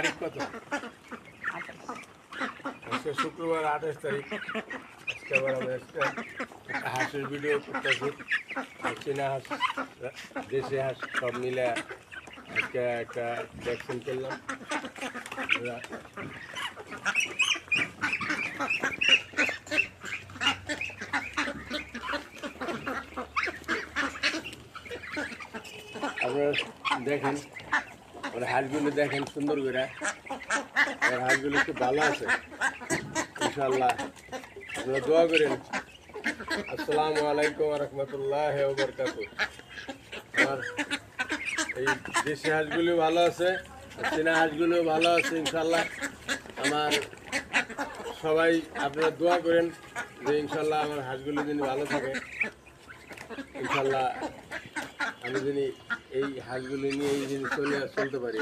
তারিখ কত? আজকে শুক্রবার 28 তারিখ। আজকে আবার আমি একটা হাঁসের ভিডিও করতেছি। চীনা হাঁস, দেশি হাঁস সব মিলে আজকে একটা ভ্যাকসিন করলাম। আপনারা দেখেন, ওর হাঁসগুলো দেখেন সুন্দর করে, ওর হাঁসগুলো খুব ভালো আছে ইনশাল্লাহ। আপনারা দোয়া করেন। আসসালামু আলাইকুম রহমতুল্লাহ বরকাতুহ। আমার এই দেশি হাঁসগুলো ভালো আছে, চীনা হাঁসগুলো ভালো আছে ইনশাল্লাহ। আমার সবাই আপনারা দোয়া করেন যে ইনশাল্লাহ আমার হাঁসগুলো যেন ভালো থাকে। ইনশাল্লাহ আমি যিনি এই হাঁসগুলো নিয়ে এই জিনিস চলতে পারি।